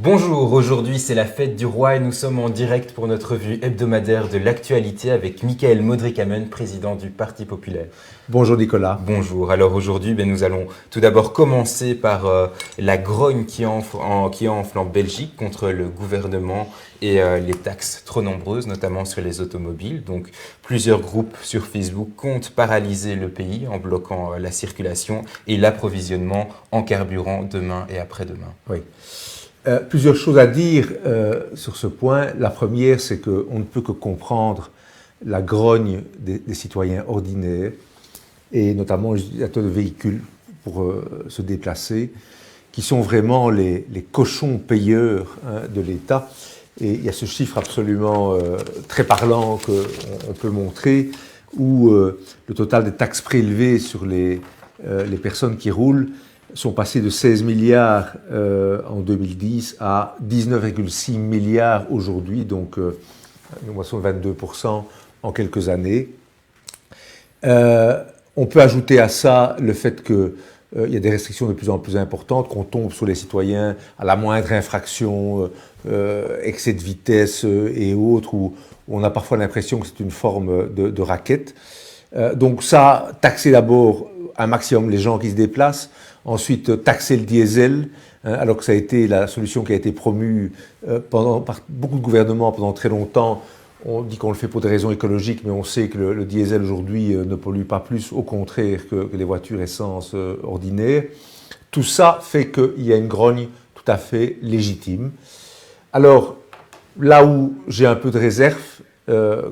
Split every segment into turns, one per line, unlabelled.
Bonjour, aujourd'hui c'est la fête du roi et nous sommes en direct pour notre revue hebdomadaire de l'actualité avec Michael Modrikamen, président du Parti populaire.
Bonjour Nicolas.
Bonjour, alors aujourd'hui nous allons tout d'abord commencer par la grogne qui enfle en Belgique contre le gouvernement et les taxes trop nombreuses, notamment sur les automobiles. Donc plusieurs groupes sur Facebook comptent paralyser le pays en bloquant la circulation et l'approvisionnement en carburant demain et après-demain.
Oui. Plusieurs choses à dire sur ce point. La première, c'est qu'on ne peut que comprendre la grogne des citoyens ordinaires, et notamment les utilisateurs de véhicules pour se déplacer, qui sont vraiment les cochons payeurs de l'État. Et il y a ce chiffre absolument très parlant qu'on peut montrer, où le total des taxes prélevées sur les personnes qui roulent sont passés de 16 milliards en 2010 à 19,6 milliards aujourd'hui, donc une augmentation de 22% en quelques années. On peut ajouter à ça le fait qu'il y a des restrictions de plus en plus importantes, qu'on tombe sur les citoyens à la moindre infraction, excès de vitesse et autres, où on a parfois l'impression que c'est une forme de racket. Donc ça, taxer d'abord un maximum les gens qui se déplacent, ensuite taxer le diesel, alors que ça a été la solution qui a été promue par beaucoup de gouvernements pendant très longtemps. On dit qu'on le fait pour des raisons écologiques, mais on sait que le diesel aujourd'hui ne pollue pas plus, au contraire, que les voitures essence ordinaires. Tout ça fait qu'il y a une grogne tout à fait légitime. Alors, là où j'ai un peu de réserve,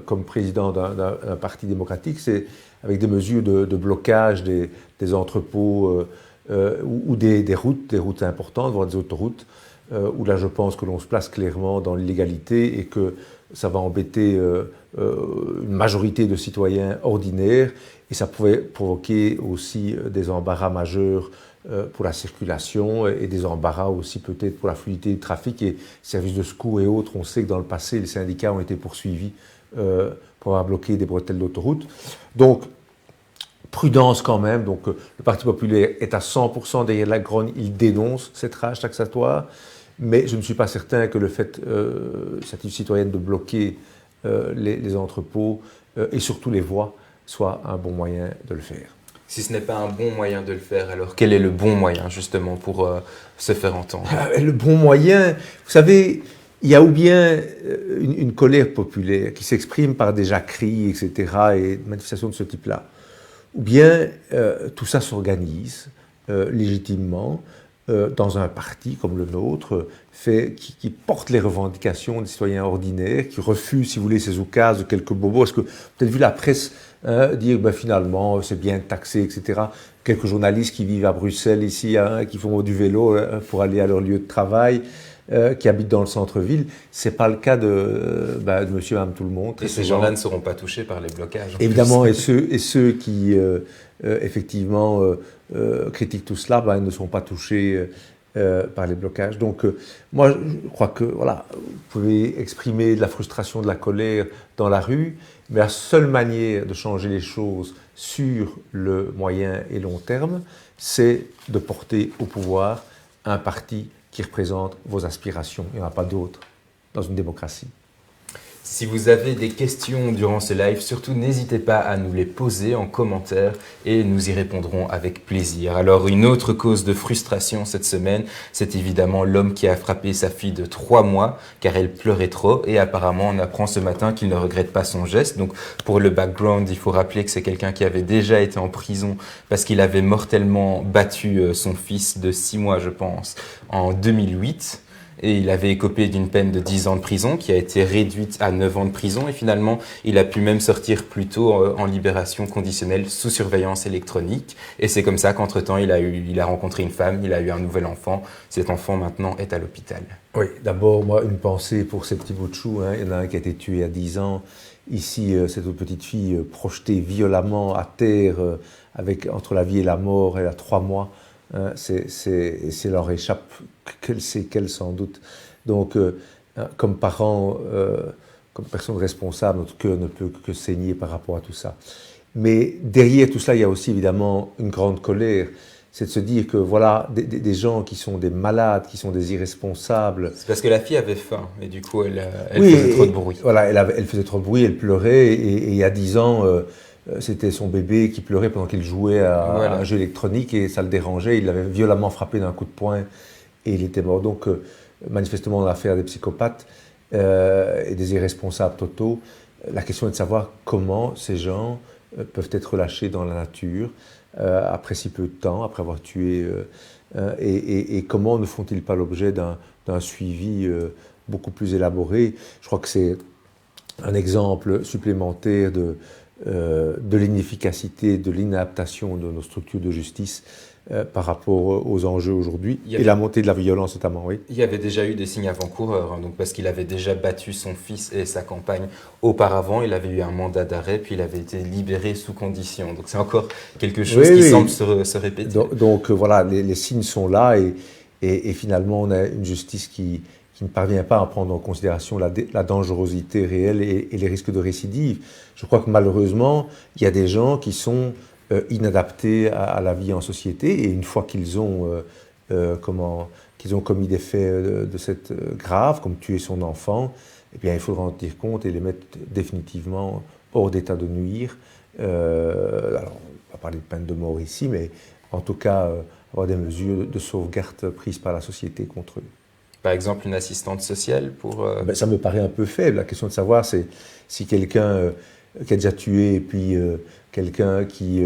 comme président d'un parti démocratique, c'est avec des mesures de blocage des entrepôts ou des routes importantes, voire des autoroutes, où là je pense que l'on se place clairement dans l'illégalité et que ça va embêter une majorité de citoyens ordinaires, et ça pouvait provoquer aussi des embarras majeurs pour la circulation et des embarras aussi peut-être pour la fluidité du trafic et services de secours et autres. On sait que dans le passé, les syndicats ont été poursuivis pour avoir bloqué des bretelles d'autoroute. Donc, prudence quand même. Donc, le Parti populaire est à 100% derrière la grogne. Il dénonce cette rage taxatoire. Mais je ne suis pas certain que le fait, cette citoyenne de bloquer les entrepôts et surtout les voies soit un bon moyen de le faire.
Si ce n'est pas un bon moyen de le faire, alors quel est le bon moyen justement pour se faire entendre?
Le bon moyen, vous savez, il y a ou bien une colère populaire qui s'exprime par des jacqueries, etc., et des manifestations de ce type-là, ou bien tout ça s'organise légitimement dans un parti comme le nôtre, qui porte les revendications des citoyens ordinaires, qui refuse, si vous voulez, ces oukases de quelques bobos. Parce que vous avez peut-être vu la presse dire finalement c'est bien taxé, etc. Quelques journalistes qui vivent à Bruxelles ici, qui font du vélo pour aller à leur lieu de travail, qui habitent dans le centre-ville. C'est pas le cas de monsieur et madame tout le monde.
Et ces gens-là ne seront pas touchés par les blocages.
Évidemment, et ceux qui effectivement critiquent tout cela, ne sont pas touchés par les blocages. Donc moi, je crois que voilà, vous pouvez exprimer de la frustration, de la colère dans la rue, mais la seule manière de changer les choses sur le moyen et long terme, c'est de porter au pouvoir un parti qui représente vos aspirations. Il n'y en a pas d'autre dans une démocratie.
Si vous avez des questions durant ce live, surtout n'hésitez pas à nous les poser en commentaire et nous y répondrons avec plaisir. Alors une autre cause de frustration cette semaine, c'est évidemment l'homme qui a frappé sa fille de 3 mois car elle pleurait trop, et apparemment on apprend ce matin qu'il ne regrette pas son geste. Donc pour le background, il faut rappeler que c'est quelqu'un qui avait déjà été en prison parce qu'il avait mortellement battu son fils de 6 mois je pense en 2008. Et il avait écopé d'une peine de 10 ans de prison qui a été réduite à 9 ans de prison. Et finalement, il a pu même sortir plus tôt en libération conditionnelle sous surveillance électronique. Et c'est comme ça qu'entre-temps, il a rencontré une femme, il a eu un nouvel enfant. Cet enfant, maintenant, est à l'hôpital.
Oui, d'abord, moi, une pensée pour ces petits bouts de chou. Il y en a un qui a été tué à 10 ans. Ici, cette autre petite fille projetée violemment à terre entre la vie et la mort. Elle a 3 mois. C'est leur échappe quelle séquelle sans doute. Donc, comme parents, comme personne responsable, notre cœur ne peut que saigner par rapport à tout ça. Mais derrière tout cela, il y a aussi évidemment une grande colère. c'est de se dire que voilà, des gens qui sont des malades, qui sont des irresponsables.
C'est parce que la fille avait faim et du coup elle
Oui,
faisait trop de bruit.
Voilà, elle faisait trop de bruit, elle pleurait, et il y a 10 ans, c'était son bébé qui pleurait pendant qu'il jouait à un jeu électronique et ça le dérangeait, il l'avait violemment frappé d'un coup de poing et il était mort. Donc, manifestement, on a affaire à des psychopathes et des irresponsables totaux. La question est de savoir comment ces gens peuvent être relâchés dans la nature après si peu de temps, après avoir tué, et comment ne font-ils pas l'objet d'un suivi beaucoup plus élaboré. Je crois que c'est un exemple supplémentaire de l'inefficacité, de l'inadaptation de nos structures de justice par rapport aux enjeux aujourd'hui et la montée de la violence notamment, oui.
Il y avait déjà eu des signes avant-coureurs, hein, donc parce qu'il avait déjà battu son fils et sa compagne auparavant, il avait eu un mandat d'arrêt, puis il avait été libéré sous condition. Donc c'est encore quelque chose qui semble se répéter.
Donc voilà, les signes sont là et finalement on a une justice qui ne parvient pas à prendre en considération la dangerosité réelle et les risques de récidive. Je crois que malheureusement, il y a des gens qui sont inadaptés à la vie en société et une fois qu'ils ont commis des faits de cette grave, comme tuer son enfant, eh bien il faudra en tenir compte et les mettre définitivement hors d'état de nuire. Alors, on va parler de peine de mort ici, mais en tout cas, avoir des mesures de sauvegarde prises par la société contre eux.
Par exemple, une assistante sociale pour...
Ça me paraît un peu faible. La question de savoir, c'est si quelqu'un qui a déjà tué et puis quelqu'un qui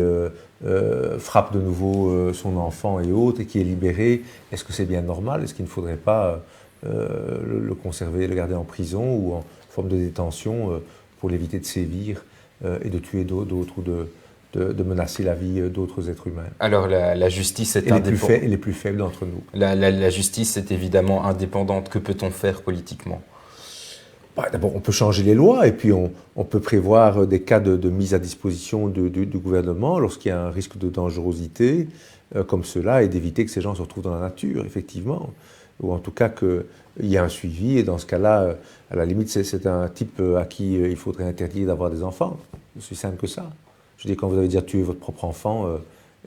frappe de nouveau son enfant et autres et qui est libéré, est-ce que c'est bien normal? Est-ce qu'il ne faudrait pas le conserver, le garder en prison ou en forme de détention pour l'éviter de sévir et de tuer d'autres ou de menacer la vie d'autres êtres humains?
Alors la justice est indépendante.
Et les plus faibles d'entre nous.
La justice est évidemment indépendante. Que peut-on faire politiquement?
D'abord, on peut changer les lois et puis on peut prévoir des cas de mise à disposition du gouvernement lorsqu'il y a un risque de dangerosité comme cela et d'éviter que ces gens se retrouvent dans la nature, effectivement. Ou en tout cas qu'il y ait un suivi et dans ce cas-là, à la limite, c'est un type à qui il faudrait interdire d'avoir des enfants. C'est aussi simple que ça. Je dis, quand vous avez déjà tué votre propre enfant,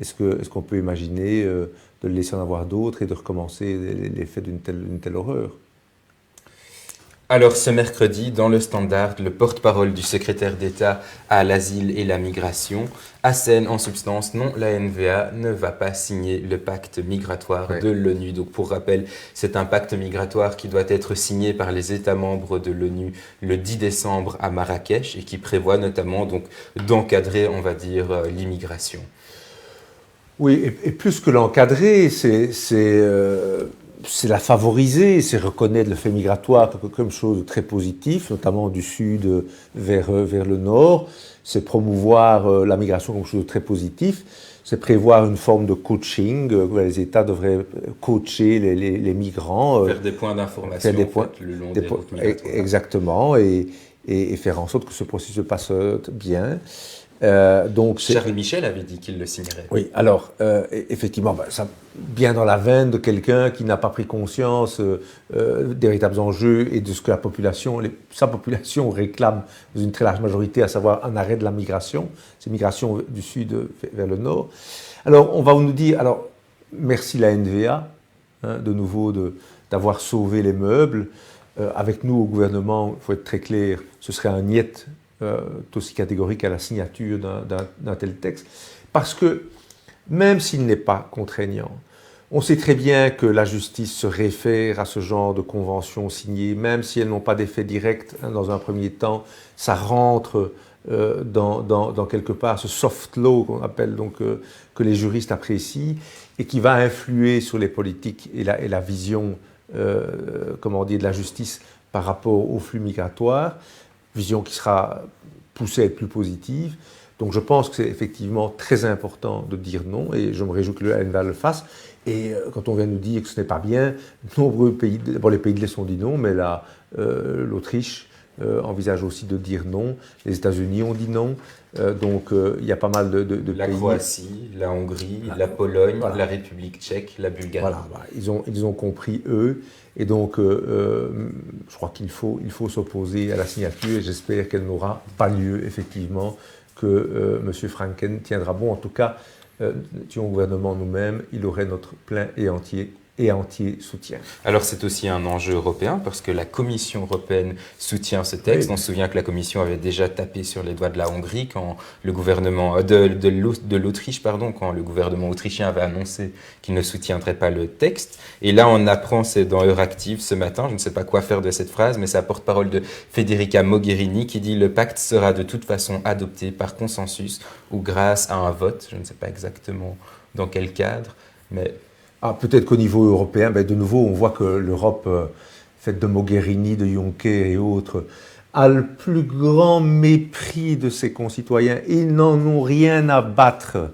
est-ce qu'on peut imaginer de le laisser en avoir d'autres et de recommencer les faits d'une telle horreur?
Alors ce mercredi, dans le Standard, le porte-parole du secrétaire d'État à l'asile et la migration assène en substance non, la NVA ne va pas signer le pacte migratoire de l'ONU. Donc pour rappel, c'est un pacte migratoire qui doit être signé par les États membres de l'ONU le 10 décembre à Marrakech et qui prévoit notamment donc d'encadrer, on va dire, l'immigration.
Oui, et plus que l'encadrer, c'est la favoriser, c'est reconnaître le fait migratoire comme chose de très positif, notamment du sud vers le nord. C'est promouvoir la migration comme chose de très positif. C'est prévoir une forme de coaching. Les États devraient coacher les migrants.
Faire des points d'information le long des routes migratoires.
Exactement, et faire en sorte que ce processus se passe bien.
Charles Michel avait dit qu'il le signerait.
Oui, alors, effectivement, ça, bien dans la veine de quelqu'un qui n'a pas pris conscience des véritables enjeux et de ce que sa population réclame dans une très large majorité, à savoir un arrêt de la migration, ces migrations du sud vers le nord. Alors, on va nous dire, alors, merci la NVA, de nouveau, d'avoir sauvé les meubles. Avec nous, au gouvernement, il faut être très clair, ce serait un niet aussi catégorique à la signature d'un tel texte, parce que même s'il n'est pas contraignant, on sait très bien que la justice se réfère à ce genre de conventions signées, même si elles n'ont pas d'effet direct dans un premier temps, ça rentre dans quelque part ce soft law qu'on appelle, donc que les juristes apprécient et qui va influer sur les politiques et la vision de la justice par rapport au flux migratoire. Vision qui sera poussée à être plus positive. Donc je pense que c'est effectivement très important de dire non, et je me réjouis que le NVA le fasse. Et quand on vient nous dire que ce n'est pas bien, nombreux pays, les pays de l'Est ont dit non, mais là, l'Autriche envisage aussi de dire non, les États-Unis ont dit non, donc il y a pas mal de pays.
La Croatie, la Hongrie, la Pologne, la République tchèque, la Bulgarie.
Voilà, ils ont compris eux. Et donc, je crois qu'il faut s'opposer à la signature et j'espère qu'elle n'aura pas lieu, effectivement, que M. Franken tiendra bon. En tout cas, étions au gouvernement nous-mêmes, il aurait notre plein et entier soutien.
Alors c'est aussi un enjeu européen parce que la Commission européenne soutient ce texte.
Oui.
On se souvient que la Commission avait déjà tapé sur les doigts de la Hongrie quand le gouvernement de l'Autriche, pardon, quand le gouvernement autrichien avait annoncé qu'il ne soutiendrait pas le texte. Et là on apprend, c'est dans Euractiv ce matin, je ne sais pas quoi faire de cette phrase, mais c'est la porte-parole de Federica Mogherini qui dit: le pacte sera de toute façon adopté par consensus ou grâce à un vote. Je ne sais pas exactement dans quel cadre, mais
Peut-être qu'au niveau européen, de nouveau, on voit que l'Europe, faite de Mogherini, de Juncker et autres, a le plus grand mépris de ses concitoyens. Ils n'en ont rien à battre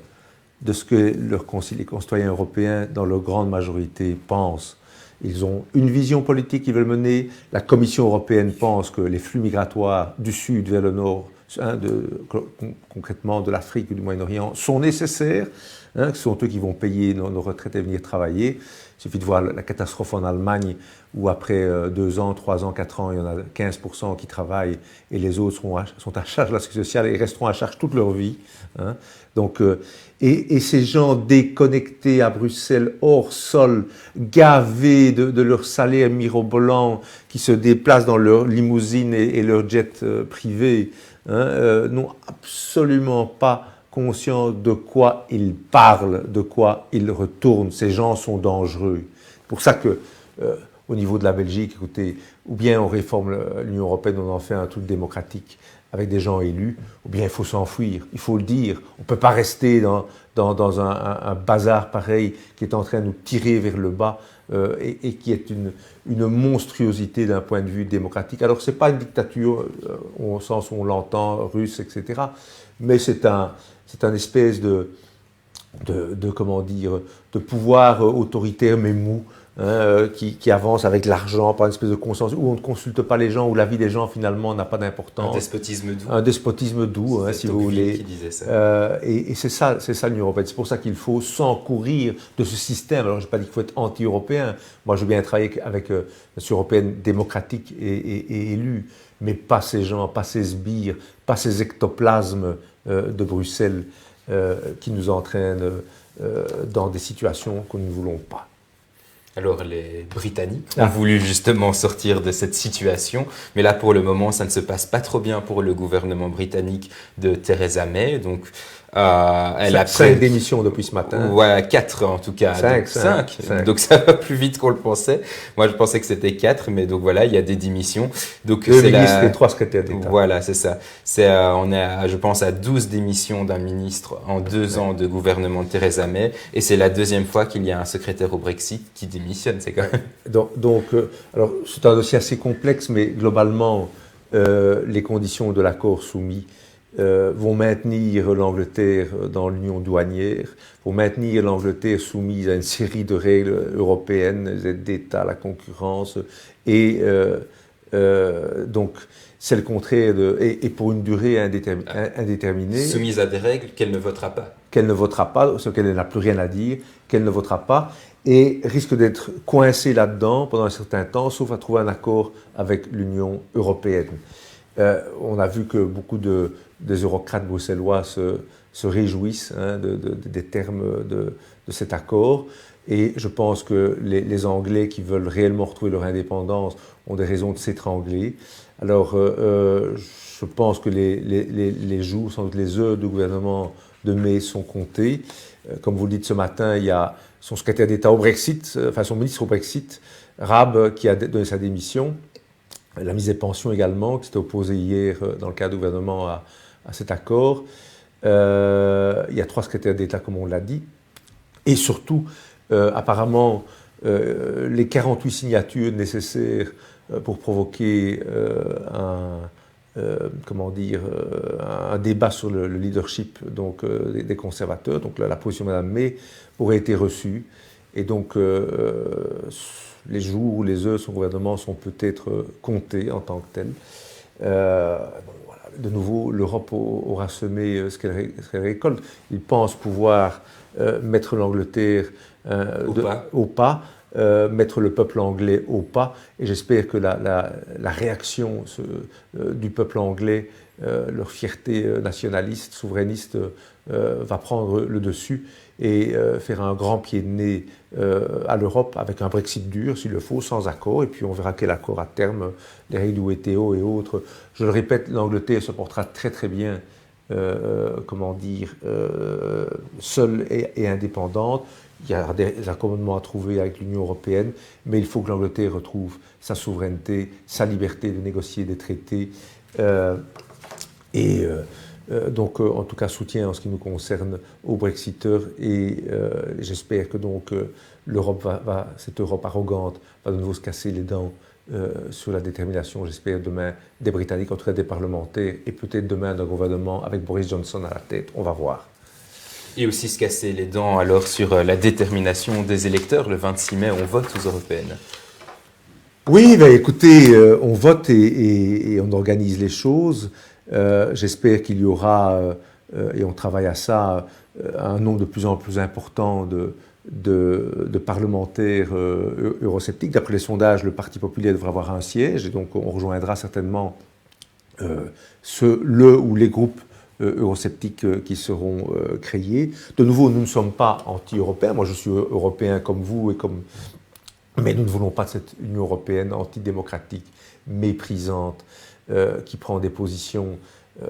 de ce que les concitoyens européens, dans leur grande majorité, pensent. Ils ont une vision politique qu'ils veulent mener. La Commission européenne pense que les flux migratoires du sud vers le nord, concrètement de l'Afrique ou du Moyen-Orient, sont nécessaires. Ce sont eux qui vont payer nos retraites et venir travailler. Il suffit de voir la catastrophe en Allemagne où après 2 ans, 3 ans, 4 ans, il y en a 15% qui travaillent et les autres sont à charge de la sécurité sociale et resteront à charge toute leur vie. Donc, et ces gens déconnectés à Bruxelles, hors sol, gavés de leur salaire mirobolant, qui se déplacent dans leur limousine et leur jet privé, n'ont absolument pas conscients de quoi ils parlent, de quoi ils retournent. Ces gens sont dangereux. C'est pour ça que, au niveau de la Belgique, écoutez, ou bien on réforme l'Union européenne, on en fait un truc démocratique avec des gens élus, ou bien il faut s'enfuir, il faut le dire. On ne peut pas rester dans un bazar pareil qui est en train de nous tirer vers le bas et qui est une monstruosité d'un point de vue démocratique. Alors ce n'est pas une dictature au sens où on l'entend, russe, etc., mais c'est un espèce comment dire, de pouvoir autoritaire mais mou, qui avance avec l'argent par une espèce de consensus, où on ne consulte pas les gens, où la vie des gens finalement n'a pas d'importance.
Un despotisme doux.
Un despotisme doux, si vous voulez.
Qui disait ça.
Et c'est ça l'Union européenne. C'est pour ça qu'il faut s'encourir de ce système. Alors je n'ai pas dit qu'il faut être anti-européen. Moi je veux bien travailler avec une nation européenne démocratique et élue, mais pas ces gens, pas ces sbires, pas ces ectoplasmes de Bruxelles qui nous entraînent dans des situations que nous ne voulons pas.
Alors les Britanniques ont voulu justement sortir de cette situation, mais là pour le moment ça ne se passe pas trop bien pour le gouvernement britannique de Theresa May. Donc elle a
5 démissions depuis ce matin.
Ouais, 4 en tout cas. 5. Donc ça va plus vite qu'on le pensait. Moi je pensais que c'était 4, mais donc voilà, il y a des démissions. Donc
2 ministres et 3 secrétaires d'État.
Voilà, c'est ça. On est je pense à 12 démissions d'un ministre en 2 ans de gouvernement de Theresa May, et c'est la deuxième fois qu'il y a un secrétaire au Brexit qui démissionne. C'est quand même...
Donc alors c'est un dossier assez complexe, mais globalement les conditions de l'accord soumis vont maintenir l'Angleterre dans l'union douanière, vont maintenir l'Angleterre soumise à une série de règles européennes, les aides d'État, la concurrence, et donc c'est le contraire et pour une durée indéterminée.
Soumise à des règles qu'elle ne votera pas.
Qu'elle ne votera pas, sur laquelle elle n'a plus rien à dire, qu'elle ne votera pas, et risque d'être coincée là-dedans pendant un certain temps, sauf à trouver un accord avec l'Union européenne. On a vu que beaucoup des eurocrates bruxellois se réjouissent des termes de cet accord. Et je pense que les Anglais qui veulent réellement retrouver leur indépendance ont des raisons de s'étrangler. Alors, je pense que les jours, sans doute les heures du gouvernement de May sont comptées. Comme vous le dites ce matin, il y a son secrétaire d'État au Brexit, enfin son ministre au Brexit, Raab, qui a donné sa démission. La mise des pensions également, qui s'était opposée hier dans le cadre du gouvernement à cet accord. Il y a 3 secrétaires d'État, comme on l'a dit. Et surtout, apparemment, les 48 signatures nécessaires pour provoquer un débat sur le leadership donc, des conservateurs, donc la position de Mme May, aurait été reçue. Et donc, les jours ou les heures de son gouvernement sont peut-être comptés en tant que tels. De nouveau, l'Europe aura semé ce qu'elle récolte. Ils pensent pouvoir mettre l'Angleterre au pas. mettre le peuple anglais au pas. Et j'espère que la réaction du peuple anglais, leur fierté nationaliste, souverainiste, va prendre le dessus et faire un grand pied de nez à l'Europe avec un Brexit dur, s'il le faut, sans accord. Et puis on verra quel accord à terme, les règles du WTO et autres. Je le répète, l'Angleterre se portera très très bien, seule et indépendante. Il y a des accommodements à trouver avec l'Union européenne, mais il faut que l'Angleterre retrouve sa souveraineté, sa liberté de négocier des traités. Donc, en tout cas, soutien en ce qui nous concerne aux Brexiteurs. Et j'espère que donc cette Europe arrogante va de nouveau se casser les dents sur la détermination, j'espère, demain des Britanniques, en tout cas des parlementaires, et peut-être demain d'un gouvernement avec Boris Johnson à la tête. On va voir.
Et aussi se casser les dents alors sur la détermination des électeurs. Le 26 mai, on vote aux européennes.
Oui, ben écoutez, on vote et on organise les choses. J'espère qu'il y aura, et on travaille à ça, un nombre de plus en plus important de parlementaires eurosceptiques. D'après les sondages, le Parti populaire devrait avoir un siège, et donc on rejoindra certainement le ou les groupes eurosceptiques qui seront créés. De nouveau, nous ne sommes pas anti-européens. Moi, je suis européen comme vous, mais nous ne voulons pas de cette Union européenne antidémocratique, méprisante, qui prend des positions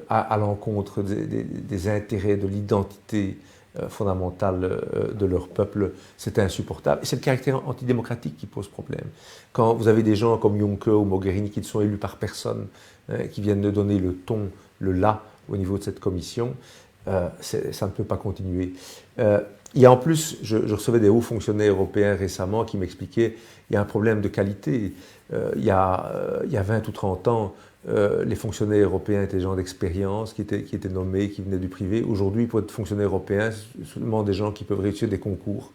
à l'encontre des intérêts, de l'identité fondamentale de leur peuple. C'est insupportable. Et c'est le caractère antidémocratique qui pose problème. Quand vous avez des gens comme Juncker ou Mogherini qui ne sont élus par personne, qui viennent de donner le ton, le là au niveau de cette commission, ça ne peut pas continuer. Il y a en plus, je recevais des hauts fonctionnaires européens récemment qui m'expliquaient il y a un problème de qualité. Il y a 20 ou 30 ans, les fonctionnaires européens étaient des gens d'expérience, qui étaient nommés, qui venaient du privé. Aujourd'hui, pour être fonctionnaire européen, c'est seulement des gens qui peuvent réussir des concours.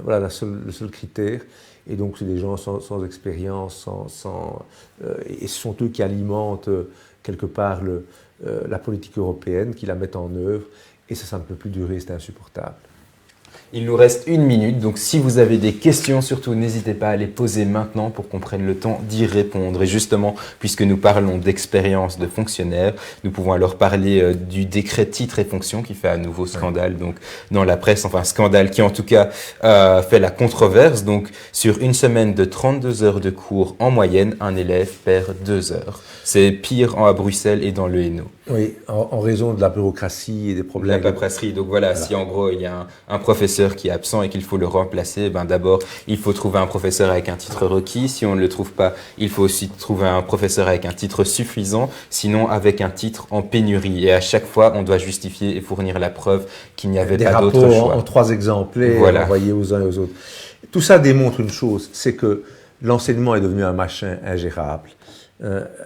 Voilà le seul critère. Et donc, c'est des gens sans expérience, et ce sont eux qui alimentent quelque part la politique européenne, qui la mettent en œuvre. Et ça ne peut plus durer, c'est insupportable.
Il nous reste 1 minute, donc si vous avez des questions, surtout n'hésitez pas à les poser maintenant pour qu'on prenne le temps d'y répondre. Et justement, puisque nous parlons d'expérience de fonctionnaires, nous pouvons alors parler du décret titre et fonction qui fait à nouveau scandale donc dans la presse, enfin scandale qui en tout cas fait la controverse. Donc sur une semaine de 32 heures de cours en moyenne, un élève perd 2 heures. C'est pire à Bruxelles et dans le Hainaut.
Oui, en raison de la bureaucratie et des problèmes.
La paperasserie. Donc voilà, si en gros il y a un professeur qui est absent et qu'il faut le remplacer, ben d'abord il faut trouver un professeur avec un titre requis. Si on ne le trouve pas, il faut aussi trouver un professeur avec un titre suffisant, sinon avec un titre en pénurie. Et à chaque fois, on doit justifier et fournir la preuve qu'il n'y avait pas d'autre choix.
Des rapports en 3 exemplaires envoyés aux uns et aux autres. Tout ça démontre une chose, c'est que l'enseignement est devenu un machin ingérable,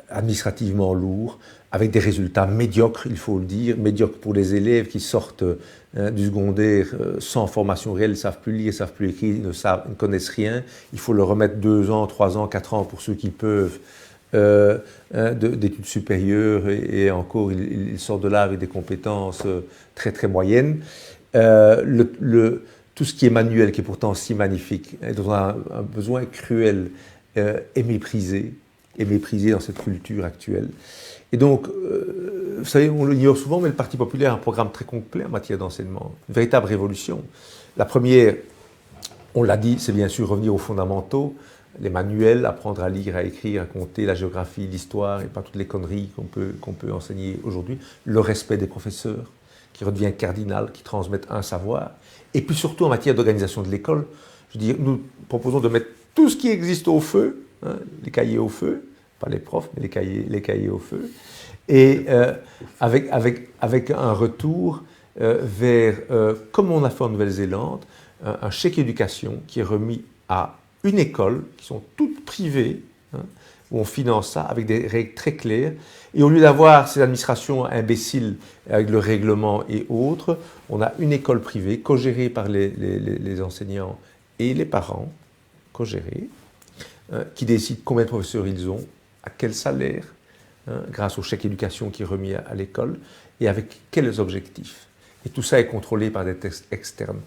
administrativement lourd, avec des résultats médiocres, il faut le dire, médiocres pour les élèves qui sortent du secondaire sans formation réelle, ne savent plus lire, ne savent plus écrire, ne connaissent rien. Il faut leur remettre 2 ans, 3 ans, 4 ans pour ceux qui peuvent d'études supérieures et encore, ils sortent de là avec des compétences très très moyennes. Tout ce qui est manuel, qui est pourtant si magnifique, dont on a un besoin cruel, est méprisé dans cette culture actuelle. Et donc, vous savez, on l'ignore souvent, mais le Parti populaire a un programme très complet en matière d'enseignement, une véritable révolution. La première, on l'a dit, c'est bien sûr revenir aux fondamentaux, les manuels, apprendre à lire, à écrire, à compter, la géographie, l'histoire, et pas toutes les conneries qu'on peut enseigner aujourd'hui. Le respect des professeurs, qui redevient cardinal, qui transmettent un savoir. Et puis surtout en matière d'organisation de l'école, je veux dire, nous proposons de mettre tout ce qui existe au feu, les cahiers au feu, pas les profs, mais les cahiers au feu, et avec un retour vers, comme on a fait en Nouvelle-Zélande, un chèque éducation qui est remis à une école, qui sont toutes privées, où on finance ça avec des règles très claires. Et au lieu d'avoir ces administrations imbéciles avec le règlement et autres, on a une école privée, co-gérée par les enseignants et les parents, co-gérée, qui décident combien de professeurs ils ont, à quel salaire, grâce au chèque éducation qui est remis à l'école, et avec quels objectifs. Et tout ça est contrôlé par des tests externes.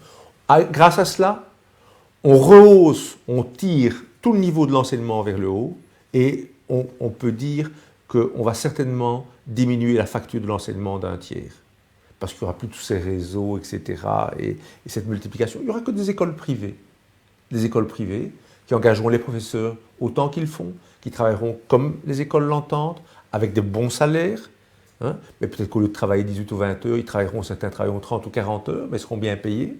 Grâce à cela, on rehausse, on tire tout le niveau de l'enseignement vers le haut et on peut dire qu'on va certainement diminuer la facture de l'enseignement d'un tiers. Parce qu'il n'y aura plus tous ces réseaux, etc. Et cette multiplication. Il n'y aura que des écoles privées. Des écoles privées qui engageront les professeurs autant qu'ils font, qui travailleront comme les écoles l'entendent, avec des bons salaires. Hein, mais peut-être qu'au lieu de travailler 18 ou 20 heures, certains travailleront 30 ou 40 heures, mais seront bien payés.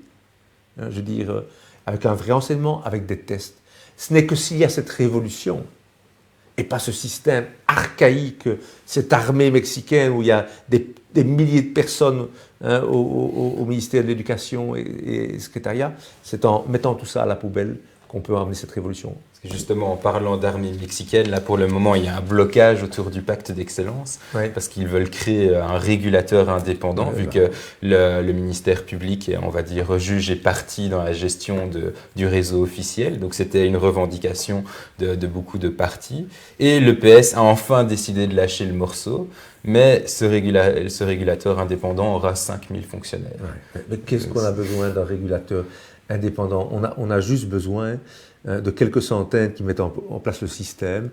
Hein, je veux dire, avec un vrai enseignement, avec des tests. Ce n'est que s'il y a cette révolution, et pas ce système archaïque, cette armée mexicaine où il y a des milliers de personnes hein, au ministère de l'Éducation et secrétariat, c'est en mettant tout ça à la poubelle qu'on peut amener cette révolution.
Parce que justement, en parlant d'armée mexicaine, là pour le moment, il y a un blocage autour du pacte d'excellence, parce qu'ils veulent créer un régulateur indépendant, vu que le ministère public, on va dire, juge et parti dans la gestion du réseau officiel. Donc c'était une revendication de beaucoup de partis. Et le PS a enfin décidé de lâcher le morceau, mais ce régulateur indépendant aura 5000 fonctionnaires.
Mais qu'est-ce qu'on a besoin d'un régulateur indépendant? On a juste besoin de quelques centaines qui mettent en place le système,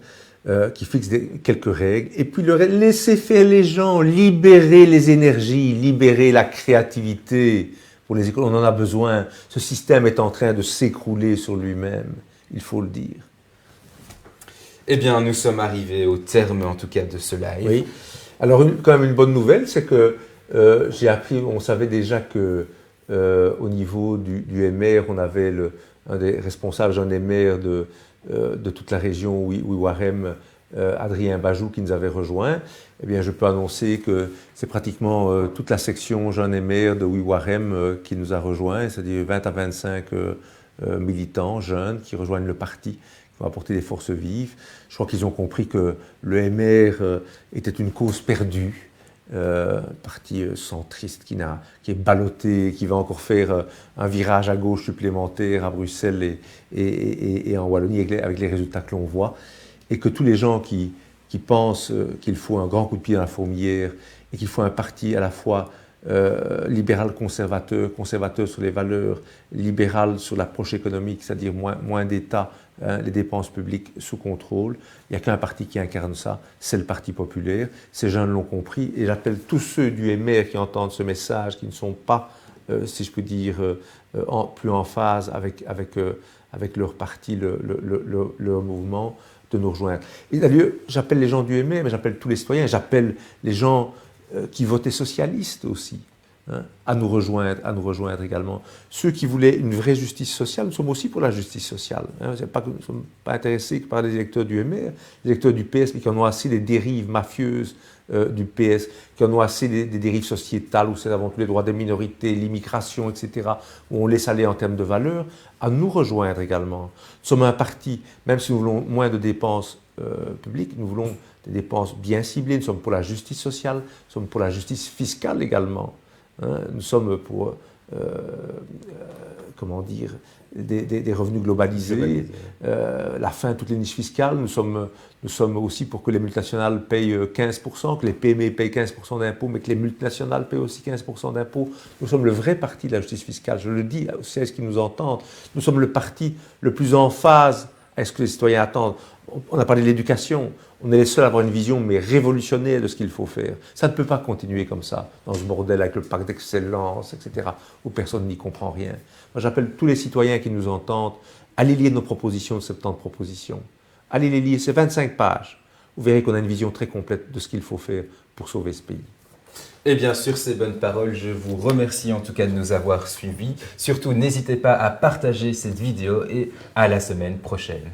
qui fixent quelques règles, et puis laisser faire les gens, libérer les énergies, libérer la créativité pour les écoles. On en a besoin. Ce système est en train de s'écrouler sur lui-même, il faut le dire.
Eh bien, nous sommes arrivés au terme, en tout cas, de ce live.
Oui. Alors, quand même une bonne nouvelle, c'est que j'ai appris, on savait déjà que au niveau du MR, on avait un des responsables, Jean MR de toute la région Ouiouarem, Adrien Bajou, qui nous avait rejoint. Eh bien, je peux annoncer que c'est pratiquement toute la section Jean MR de Ouiouarem qui nous a rejoint, c'est-à-dire 20 à 25 militants jeunes qui rejoignent le parti, qui vont apporter des forces vives. Je crois qu'ils ont compris que le MR était une cause perdue. Parti centriste qui est ballotté, qui va encore faire un virage à gauche supplémentaire à Bruxelles et en Wallonie avec les résultats que l'on voit, et que tous les gens qui pensent qu'il faut un grand coup de pied dans la fourmilière et qu'il faut un parti à la fois libéral-conservateur, conservateur sur les valeurs, libéral sur l'approche économique, c'est-à-dire moins d'État, hein, les dépenses publiques sous contrôle. Il n'y a qu'un parti qui incarne ça, c'est le Parti populaire. Ces jeunes l'ont compris et j'appelle tous ceux du MR qui entendent ce message, qui ne sont pas, si je peux dire, plus en phase avec leur parti, leur mouvement, de nous rejoindre. Et d'ailleurs, j'appelle les gens du MR, mais j'appelle tous les citoyens, j'appelle les gens qui votaient socialistes aussi, hein, à nous rejoindre également. Ceux qui voulaient une vraie justice sociale, nous sommes aussi pour la justice sociale. Hein, nous ne sommes pas intéressés que par les électeurs du MR, les électeurs du PS, mais qui en ont assez des dérives mafieuses du PS, qui en ont assez des dérives sociétales, où c'est avant tout les droits des minorités, l'immigration, etc., où on laisse aller en termes de valeurs, à nous rejoindre également. Nous sommes un parti, même si nous voulons moins de dépenses publiques, nous voulons des dépenses bien ciblées, nous sommes pour la justice sociale, nous sommes pour la justice fiscale également. Hein, nous sommes pour, comment dire, des revenus globalisés, la fin de toutes les niches fiscales. Nous sommes aussi pour que les multinationales payent 15%, que les PME payent 15% d'impôts, mais que les multinationales payent aussi 15% d'impôts. Nous sommes le vrai parti de la justice fiscale, je le dis aux CES qui nous entendent. Nous sommes le parti le plus en phase avec ce que les citoyens attendent. On a parlé de l'éducation, on est les seuls à avoir une vision mais révolutionnaire de ce qu'il faut faire. Ça ne peut pas continuer comme ça, dans ce bordel avec le pacte d'excellence, etc., où personne n'y comprend rien. Moi, j'appelle tous les citoyens qui nous entendent, allez lire nos propositions, de 70 propositions. Allez les lire, c'est 25 pages. Vous verrez qu'on a une vision très complète de ce qu'il faut faire pour sauver ce pays.
Et bien sur ces bonnes paroles, je vous remercie en tout cas de nous avoir suivis. Surtout, n'hésitez pas à partager cette vidéo et à la semaine prochaine.